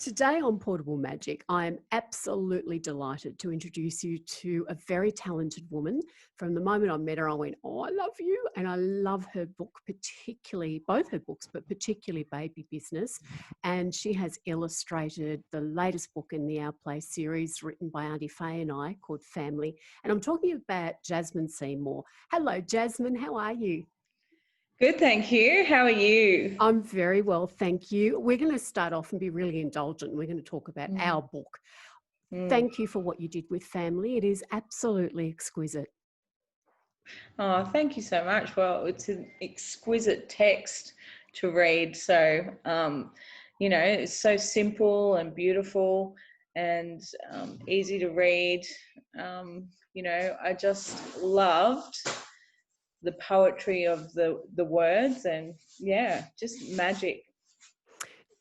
Today on Portable Magic, I am absolutely delighted to introduce you to a very talented woman. From the moment I met her, I went, oh, I love you. And I love her book, particularly, both her books, but particularly Baby Business. And she has illustrated the latest book in the Our Place series written by Auntie Faye and I called Family. And I'm talking about Jasmine Seymour. Hello, Jasmine. How are you? Good, thank you. How are you? I'm very well, thank you. We're going to start off and be really indulgent. We're going to talk about our book. Thank you for what you did with Family. It is absolutely exquisite. Oh, thank you so much. Well, it's an exquisite text to read. So, it's so simple and beautiful and easy to read. I just loved the poetry of the words and, just magic.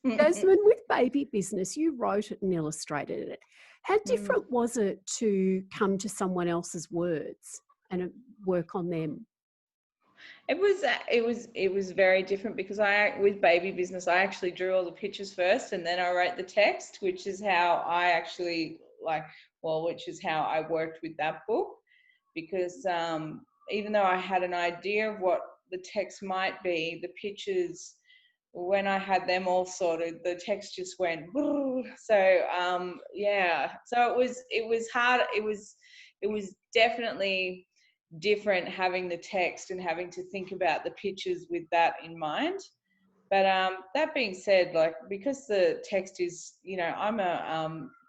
Jasmine, with Baby Business, you wrote it and illustrated it. How different was it to come to someone else's words and work on them? It was very different because with Baby Business, I actually drew all the pictures first and then I wrote the text, which is how which is how I worked with that book. Because even though I had an idea of what the text might be, the pictures, when I had them all sorted, the text just went. So so it was hard. It was definitely different having the text and having to think about the pictures with that in mind. But that being said, because the text is, I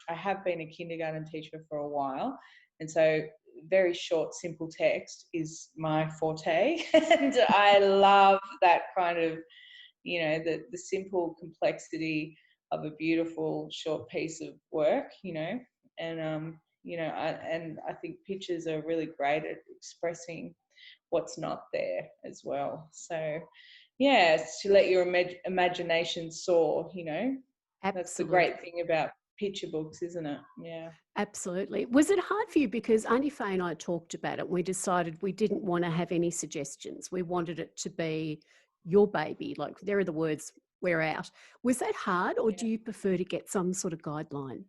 have been a kindergarten teacher for a while, and so very short, simple text is my forte, and I love that kind of, the simple complexity of a beautiful short piece of work, and I think pictures are really great at expressing what's not there as well. So, it's to let your imagination soar, Absolutely. That's the great thing about picture books, isn't it? Yeah. Absolutely. Was it hard for you? Because Auntie Faye and I talked about it. We decided we didn't want to have any suggestions. We wanted it to be your baby. Like, there are the words, we're out. Was that hard, or do you prefer to get some sort of guideline?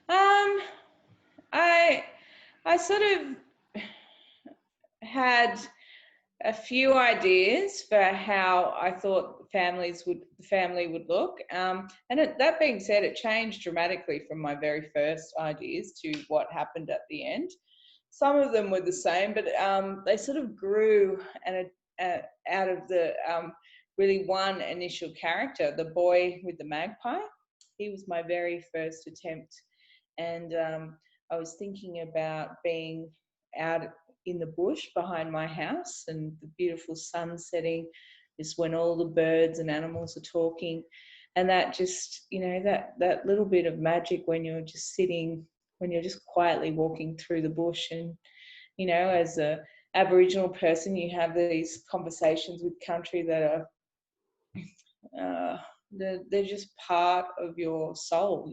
I I sort of had a few ideas for how I thought the family would look. That being said, it changed dramatically from my very first ideas to what happened at the end. Some of them were the same, but they sort of grew out of the really one initial character, the boy with the magpie. He was my very first attempt, and I was thinking about being out in the bush behind my house and the beautiful sun setting is when all the birds and animals are talking, and that just, that little bit of magic when you're just quietly walking through the bush. And as a Aboriginal person, you have these conversations with country that are they're just part of your soul,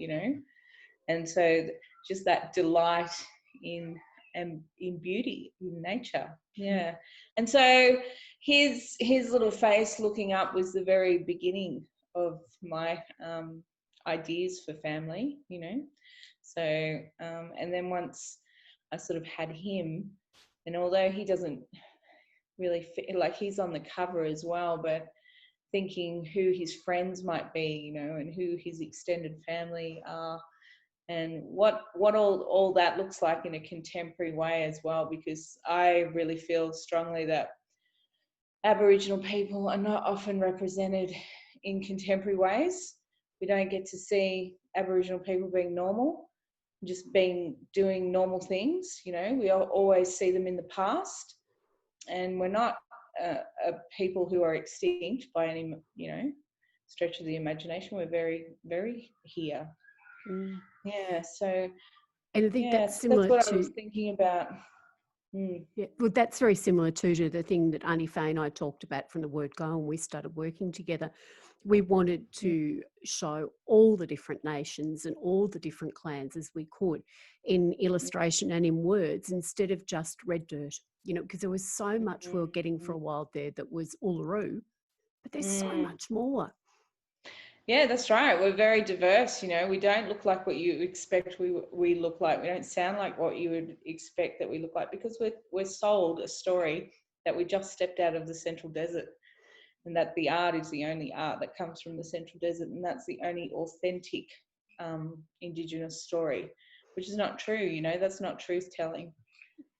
and so just that delight in beauty, in nature. Yeah. And so his little face looking up was the very beginning of my ideas for family, So and then once I sort of had him, and although he doesn't really fit, like, he's on the cover as well, but thinking who his friends might be, and who his extended family are, and what all that looks like in a contemporary way as well, because I really feel strongly that Aboriginal people are not often represented in contemporary ways. We don't get to see Aboriginal people being normal, just doing normal things. We always see them in the past, and we're not a people who are extinct by any stretch of the imagination. We're very, very here. Yeah, so And I think that's that's similar what to. I was thinking about. Yeah, well, that's very similar to the thing that Auntie Faye and I talked about from the word go, and we started working together. We wanted to show all the different nations and all the different clans as we could in illustration and in words, instead of just red dirt, because there was so much we were getting for a while there that was Uluru, but there's so much more. Yeah, that's right. We're very diverse. We don't look like what you expect we look like. We don't sound like what you would expect that we look like, because we're sold a story that we just stepped out of the Central Desert, and that the art is the only art that comes from the Central Desert, and that's the only authentic Indigenous story, which is not true. That's not truth telling.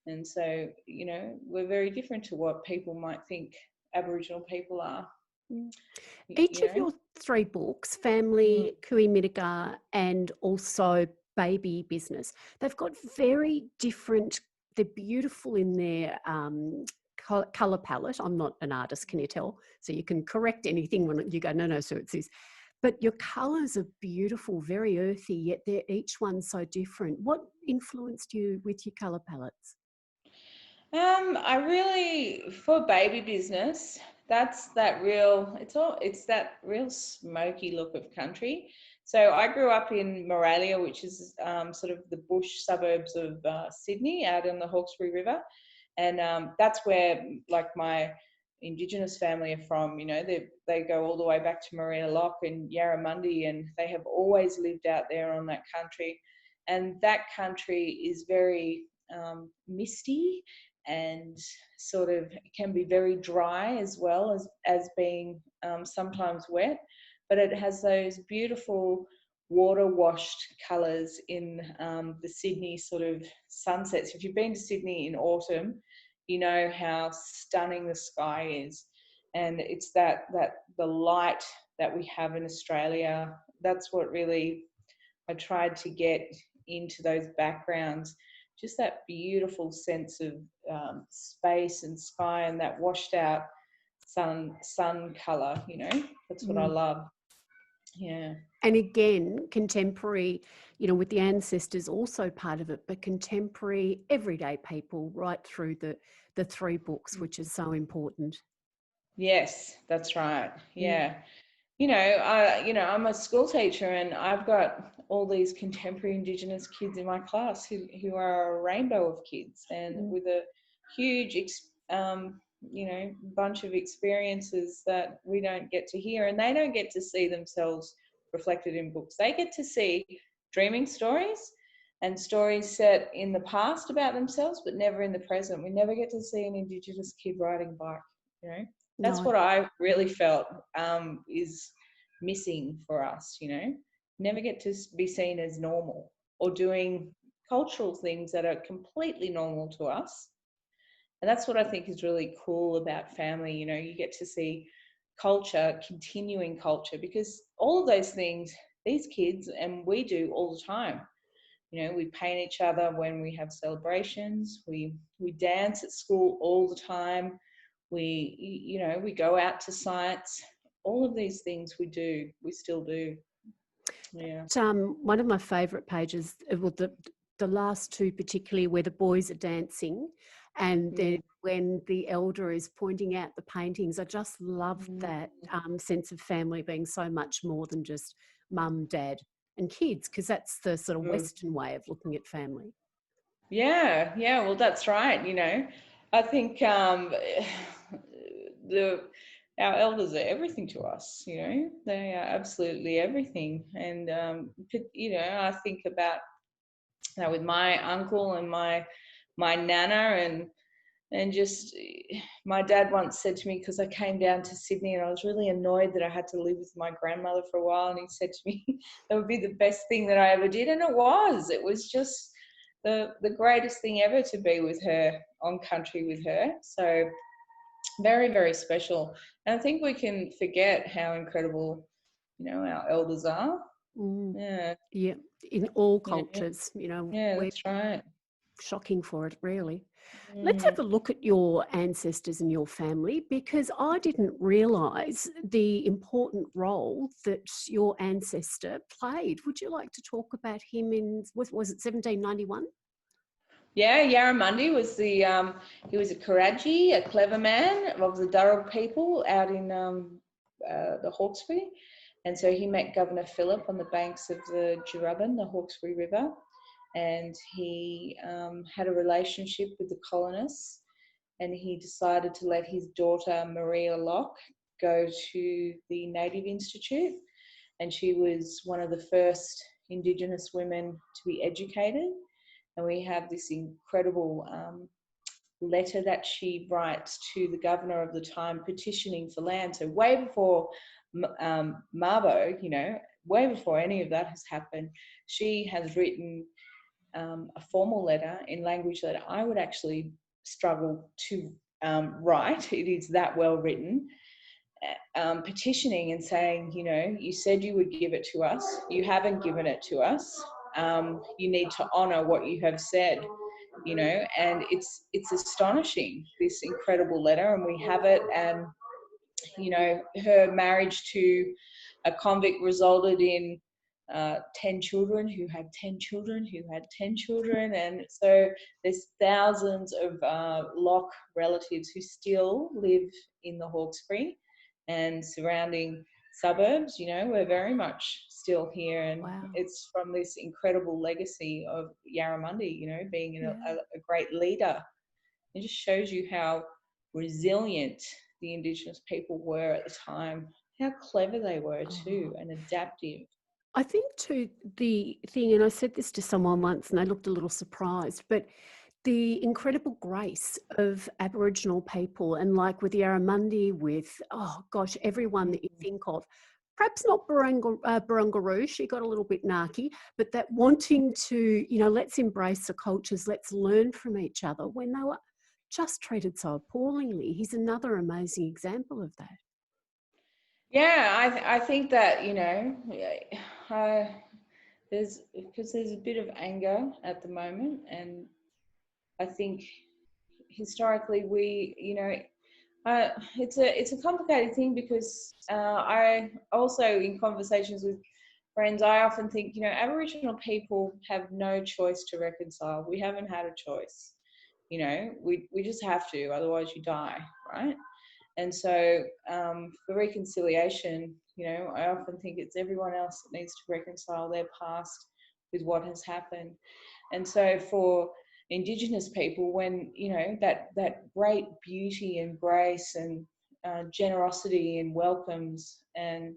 And so, we're very different to what people might think Aboriginal people are. Each You of know. your three books, Mm. Family, Kui Mitigar, and also Baby Business, they've got very different, they're beautiful in their colour palette. I'm not an artist, can you tell? So you can correct anything when you go, no, so it's this. But your colours are beautiful, very earthy, yet they're each one so different. What influenced you with your colour palettes? I really, for Baby Business, it's that real smoky look of country. So I grew up in Moralia, which is sort of the bush suburbs of Sydney, out on the Hawkesbury River. And that's where, like, my Indigenous family are from. They go all the way back to Maria Lock and Yarramundi, and they have always lived out there on that country. And that country is very misty, and sort of can be very dry, as well as being sometimes wet, but it has those beautiful water washed colours in the Sydney sort of sunsets. If you've been to Sydney in autumn, you know how stunning the sky is, and it's that the light that we have in Australia. That's what really I tried to get into those backgrounds, just that beautiful sense of space and sky, and that washed out sun color. That's what I Mm. love. Yeah. And again, contemporary, with the ancestors also part of it, but contemporary everyday people right through the three books, which is so important. Yes, that's right. Mm. Yeah. I'm a school teacher, and I've got all these contemporary Indigenous kids in my class who are a rainbow of kids, and Mm. with a huge, bunch of experiences that we don't get to hear, and they don't get to see themselves reflected in books. They get to see dreaming stories and stories set in the past about themselves, but never in the present. We never get to see an Indigenous kid riding a bike, That's No. what I really felt is missing for us, Never get to be seen as normal, or doing cultural things that are completely normal to us. And that's what I think is really cool about family. You get to see culture, continuing culture, because all of those things, these kids and we do all the time. We paint each other when we have celebrations. We dance at school all the time. We go out to sites. All of these things we still do. Yeah. One of my favourite pages, well, the last two particularly, where the boys are dancing, and then Mm. when the elder is pointing out the paintings, I just love Mm. that sense of family being so much more than just mum, dad, and kids, because that's the sort of Mm. Western way of looking at family. Yeah, well, that's right. I think the our elders are everything to us. They are absolutely everything. And I think about with my uncle and my nana, and just my dad once said to me, because I came down to Sydney and I was really annoyed that I had to live with my grandmother for a while, and he said to me that would be the best thing that I ever did, and it was just the greatest thing ever to be with her, on country with her. So very, very special. And I think we can forget how incredible our elders are. Mm. Yeah. Yeah, in all Yeah, cultures, yeah, we're that's right. shocking for it, really. Let's have Mm. a look at your ancestors and your family, because I didn't realise the important role that your ancestor played. Would you like to talk about him was it 1791? Yeah, Yarramundi was he was a Karaji, a clever man of the Darug people out in the Hawkesbury, and so he met Governor Phillip on the banks of the Jirrabin, the Hawkesbury River, and he had a relationship with the colonists, and he decided to let his daughter Maria Locke go to the Native Institute. and she was one of the first Indigenous women to be educated. And we have this incredible letter that she writes to the governor of the time petitioning for land. So way before Mabo, you know, way before any of that has happened, she has written a formal letter in language that I would actually struggle to write. It is that well written, petitioning and saying, you know, you said you would give it to us. You haven't given it to us. You need to honour what you have said, you know, and it's astonishing, this incredible letter, and we have it. And you know, her marriage to a convict resulted in 10 children who had 10 children who had 10 children. And so there's thousands of Locke relatives who still live in the Hawkesbury and surrounding suburbs. You know, we're very much still here, and Wow. it's from this incredible legacy of Yarramundi, you know, being a great leader. It just shows you how resilient the Indigenous people were at the time, how clever they were too, and adaptive. I think too, the thing, and I said this to someone once and they looked a little surprised, but the incredible grace of Aboriginal people, and like with Yarramundi, with, oh gosh, everyone that you think of, perhaps not Barangaroo, she got a little bit narky, but that wanting to, you know, let's embrace the cultures, let's learn from each other when they were just treated so appallingly. He's another amazing example of that. Yeah, I think that, you know, there's a bit of anger at the moment, and I think historically we, you know, it's a complicated thing, because I also, in conversations with friends, I often think, you know, Aboriginal people have no choice to reconcile. We haven't had a choice. You know, we just have to, otherwise you die, right? And so for reconciliation, you know, I often think it's everyone else that needs to reconcile their past with what has happened. And so for Indigenous people, when, you know, that great beauty and grace and generosity and welcomes, and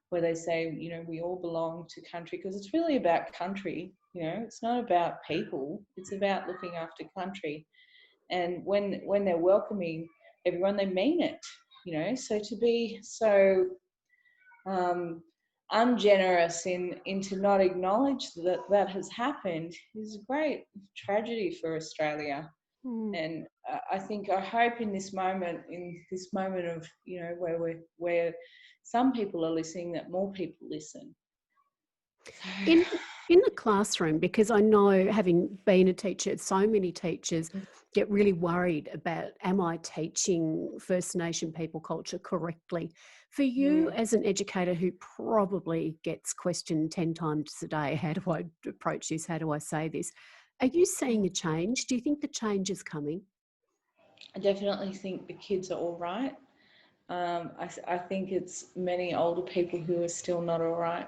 where they say, you know, we all belong to country, because it's really about country, you know, it's not about people, it's about looking after country. And when they're welcoming everyone, they mean it, you know. So to be so ungenerous in to not acknowledge that has happened is a great tragedy for Australia. And I hope in this moment of, you know, where some people are listening, that more people listen. In the classroom, because I know, having been a teacher, so many teachers get really worried about, am I teaching First Nation people culture correctly? For you as an educator who probably gets questioned 10 times a day, how do I approach this? How do I say this? Are you seeing a change? Do you think the change is coming? I definitely think the kids are all right. I think it's many older people who are still not all right.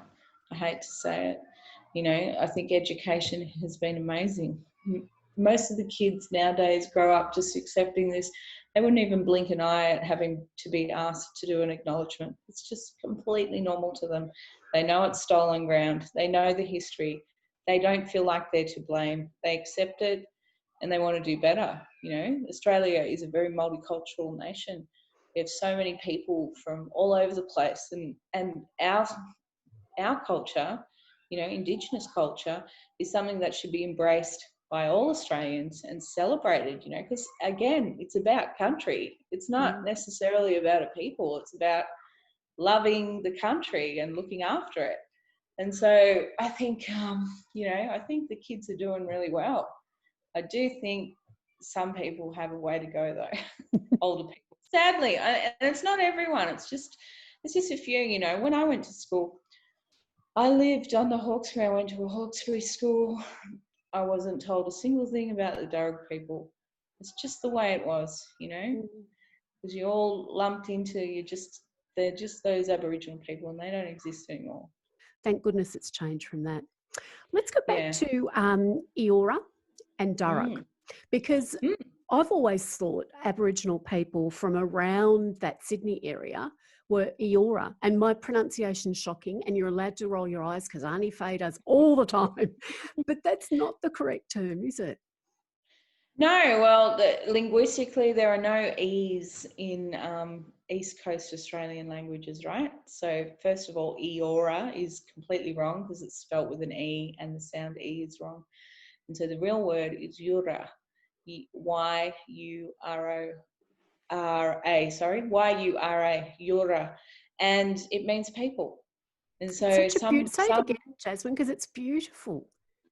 I hate to say it. You know, I think education has been amazing. Most of the kids nowadays grow up just accepting this. They wouldn't even blink an eye at having to be asked to do an acknowledgement. It's just completely normal to them. They know it's stolen ground. They know the history. They don't feel like they're to blame. They accept it and they want to do better. You know, Australia is a very multicultural nation. We have so many people from all over the place, and our culture, you know, Indigenous culture, is something that should be embraced by all Australians and celebrated, you know, because again, it's about country. It's not necessarily about a people. It's about loving the country and looking after it. And so I think, you know, I think the kids are doing really well. I do think some people have a way to go though, older people. Sadly, and it's not everyone. It's just a few. You know, when I went to school, I lived on the Hawkesbury. I went to a Hawkesbury school. I wasn't told a single thing about the Darug people. It's just the way it was, you know, because you all lumped into, they're just those Aboriginal people, and they don't exist anymore. Thank goodness it's changed from that. Let's go back to Eora and Darug, because I've always thought Aboriginal people from around that Sydney area were Eora, and my pronunciation's shocking, and you're allowed to roll your eyes because Auntie Faye does all the time. But that's not the correct term, is it? No, well, linguistically, there are no E's in East Coast Australian languages, right? So first of all, Eora is completely wrong because it's spelt with an E and the sound E is wrong. And so the real word is Yura, Y-U-R-O-R-A, Y-U-R-A, Yura. And it means people. And so Say some, it again, Jasmine, because it's beautiful.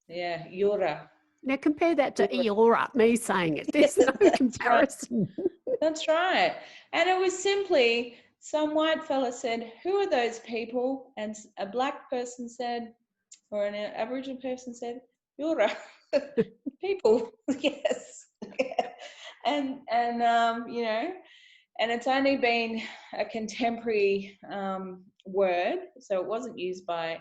yeah, Yura. Now compare that to Eora, me saying it. There's no comparison. Right. That's right. And it was simply some white fella said, "Who are those people?" And a black person said, or an Aboriginal person said, "Yura." People. Yes. And you know, and it's only been a contemporary word, so it wasn't used by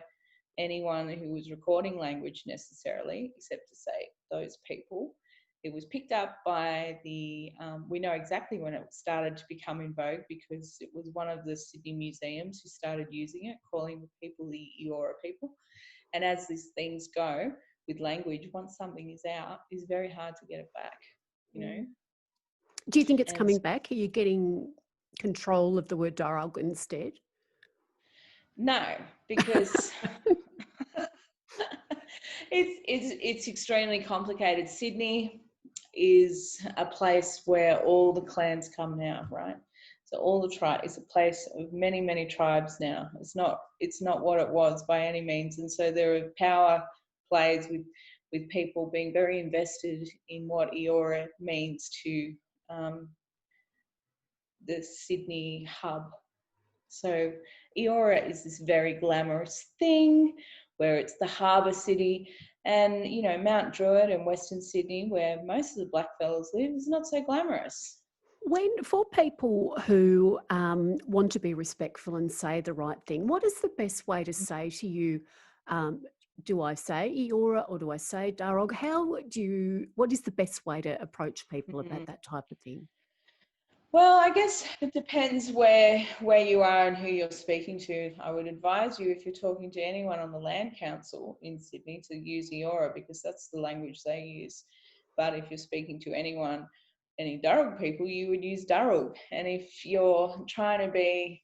anyone who was recording language necessarily, except to say those people. It was picked up by the, we know exactly when it started to become in vogue because it was one of the Sydney museums who started using it, calling the people the Eora people. And as these things go with language, once something is out, it's very hard to get it back, you know. Do you think it's coming back? Are you getting control of the word Darug instead? No, because it's extremely complicated. Sydney is a place where all the clans come now, right? So all the tribes, it's a place of many, many tribes now. It's not what it was by any means. And so there are power plays with people being very invested in what Eora means to the Sydney hub. So Eora is this very glamorous thing where it's the harbour city, and you know, Mount Druitt and Western Sydney, where most of the blackfellas live, is not so glamorous. For people who want to be respectful and say the right thing, what is the best way to say to you? Do I say Eora or do I say Darug? What is the best way to approach people about that type of thing? Well, I guess it depends where you are and who you're speaking to. I would advise you, if you're talking to anyone on the Land Council in Sydney, to use Eora because that's the language they use. But if you're speaking to any Darug people, you would use Darug. And if you're trying to be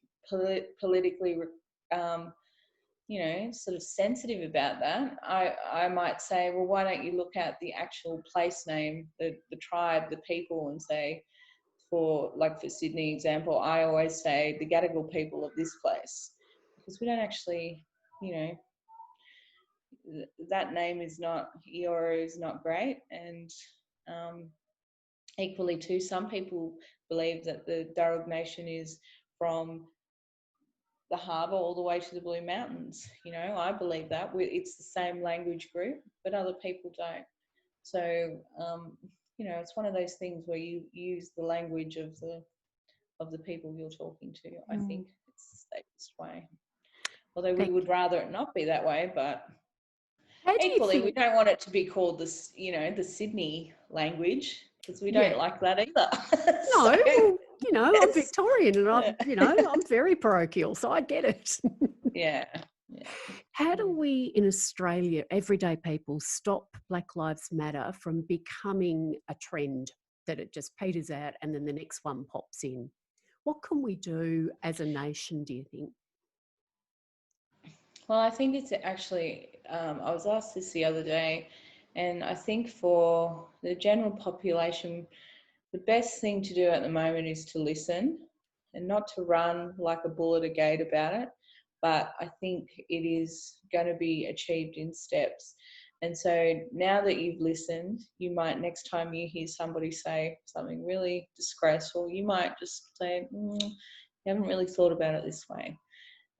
politically, you know, sort of sensitive about that, I might say, well, why don't you look at the actual place name, the tribe, the people, and say, for Sydney example, I always say the Gadigal people of this place, because we don't actually, you know, that name is not, Eora is not great. And equally too, some people believe that the Darug Nation is from the harbour all the way to the Blue Mountains. You know, I believe that. It's the same language group, but other people don't. So, you know, it's one of those things where you use the language of the people you're talking to. I think it's the safest way. Although we would rather it not be that way, but equally we don't want it to be called this, you know, the Sydney language, because we don't like that either. No, you know, I'm Victorian and I'm very parochial, so I get it. Yeah. How do we in Australia, everyday people, stop Black Lives Matter from becoming a trend that it just peters out and then the next one pops in? What can we do as a nation, do you think? Well, I think it's actually, I was asked this the other day, and I think for the general population, the best thing to do at the moment is to listen and not to run like a bull at a gate about it. But I think it is going to be achieved in steps. And so now that you've listened, you might, next time you hear somebody say something really disgraceful, you might just say, you haven't really thought about it this way.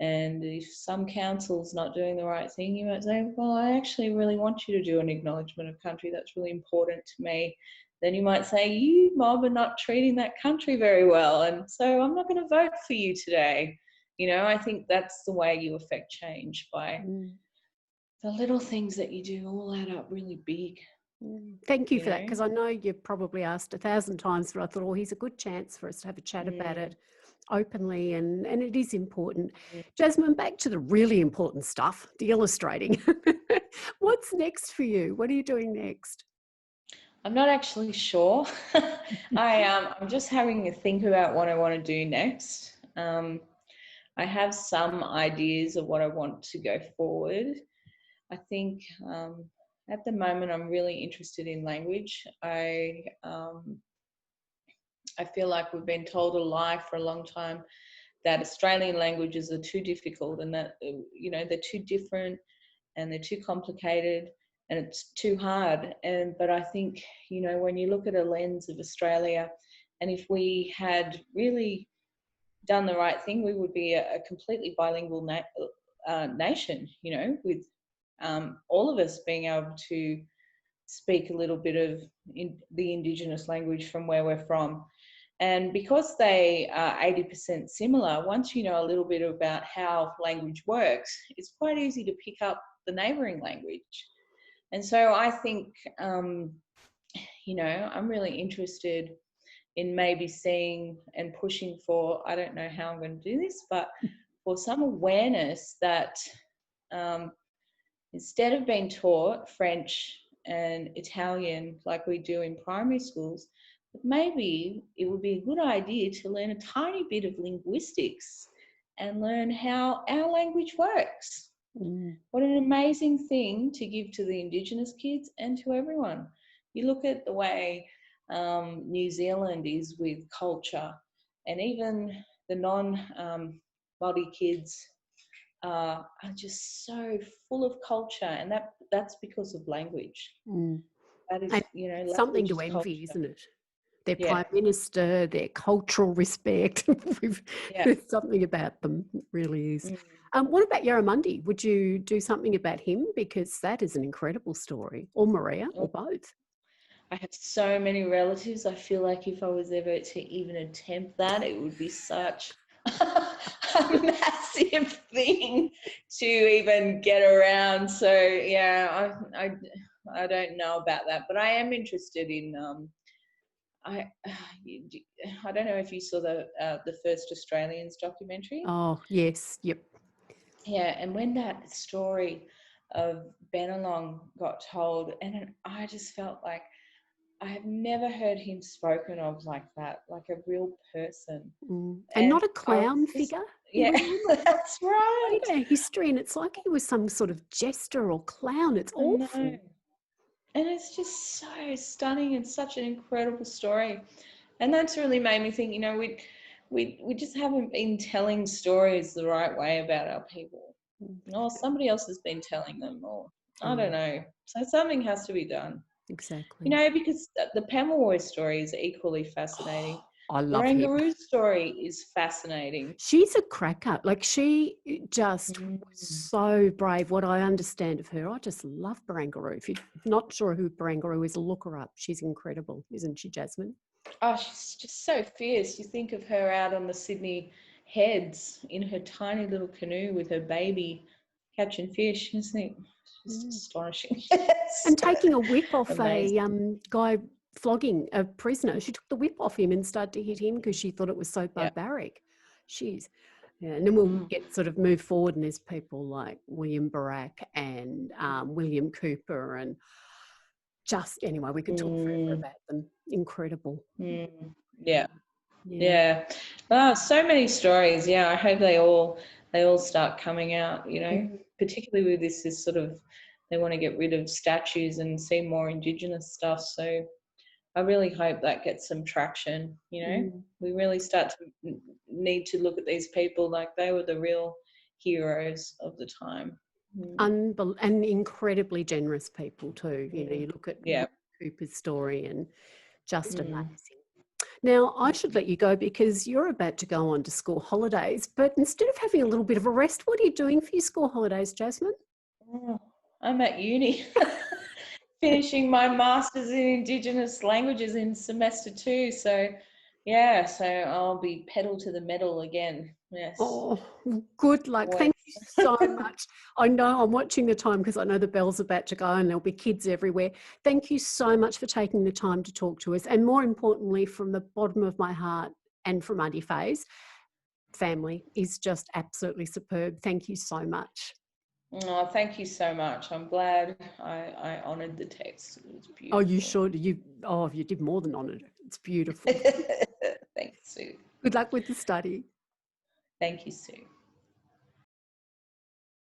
And if some council's not doing the right thing, you might say, well, I actually really want you to do an acknowledgement of country. That's really important to me. Then you might say, you mob are not treating that country very well, and so I'm not going to vote for you today. You know, I think that's the way you affect change, by the little things that you do all add up really big. Thank you for that, because I know you've probably asked 1,000 times, but I thought, here's a good chance for us to have a chat about it. openly, and it is important. Jasmine, back to the really important stuff, the illustrating. What's next for you? What are you doing next? I'm not actually sure. I'm just having a think about what I want to do next. I have some ideas of what I want to go forward. I think at the moment I'm really interested in language. I feel like we've been told a lie for a long time that Australian languages are too difficult, and that they're too different and they're too complicated and it's too hard. But I think when you look at a lens of Australia, and if we had really done the right thing, we would be a completely bilingual nation. With all of us being able to speak a little bit of the Indigenous language from where we're from. And because they are 80% similar, once you know a little bit about how language works, it's quite easy to pick up the neighbouring language. And so I think, I'm really interested in maybe seeing and pushing for, I don't know how I'm going to do this, but for some awareness that instead of being taught French and Italian like we do in primary schools, but maybe it would be a good idea to learn a tiny bit of linguistics and learn how our language works. What an amazing thing to give to the Indigenous kids and to everyone. You look at the way New Zealand is with culture, and even the non-Māori kids are just so full of culture, and that's because of language. That is, and something to envy, culture. isn't it? Their Prime Minister, their cultural respect. There's something about them, it really is. What about Yarramundi? Would you do something about him? Because that is an incredible story. Or Maria, or both. I have so many relatives. I feel like if I was ever to even attempt that, it would be such a massive thing to even get around. So yeah, I don't know about that, but I am interested in. I don't know if you saw the First Australians documentary. Oh yes, yep. Yeah, and when that story of Bennelong got told, and I just felt like I have never heard him spoken of like that, like a real person. And not a clown figure. Yeah, that's right. History, and it's like he was some sort of jester or clown. It's awful. And it's just so stunning and such an incredible story. And that's really made me think, we just haven't been telling stories the right way about our people. Or somebody else has been telling them, or I don't know. So something has to be done. Exactly. Because the Pemulwuy story is equally fascinating. I love the him. Barangaroo story is fascinating. She's a cracker. Like, she just was so brave. What I understand of her, I just love Barangaroo. If you're not sure who Barangaroo is, look her up. She's incredible, isn't she, Jasmine? Oh, she's just so fierce. You think of her out on the Sydney Heads in her tiny little canoe with her baby catching fish. You think it's just astonishing. And taking a whip off Amazing. a guy flogging a prisoner. She took the whip off him and started to hit him because she thought it was so barbaric. She's, and then we'll get sort of move forward, and there's people like William Barak and William Cooper, and just, anyway, we could talk forever about them. Incredible. Yeah. Oh, so many stories. Yeah, I hope they all start coming out, particularly with this sort of, they want to get rid of statues and see more Indigenous stuff. So I really hope that gets some traction, We really start to need to look at these people like they were the real heroes of the time. And incredibly generous people too. You look at Cooper's story, and just amazing. Now, I should let you go because you're about to go on to school holidays, but instead of having a little bit of a rest, what are you doing for your school holidays, Jasmine? Oh, I'm at uni, finishing my Masters in Indigenous Languages in semester 2. So, so I'll be pedal to the metal again. Yes. Oh, good luck. Thank you so much. I know I'm watching the time because I know the bell's about to go and there'll be kids everywhere. Thank you so much for taking the time to talk to us. And more importantly, from the bottom of my heart and from Auntie Faye's, family is just absolutely superb. Thank you so much. Oh, thank you so much. I'm glad I honoured the text. It was beautiful. Oh, you sure did. You did more than honoured it. It's beautiful. Thanks, Sue. Good luck with the study. Thank you, Sue.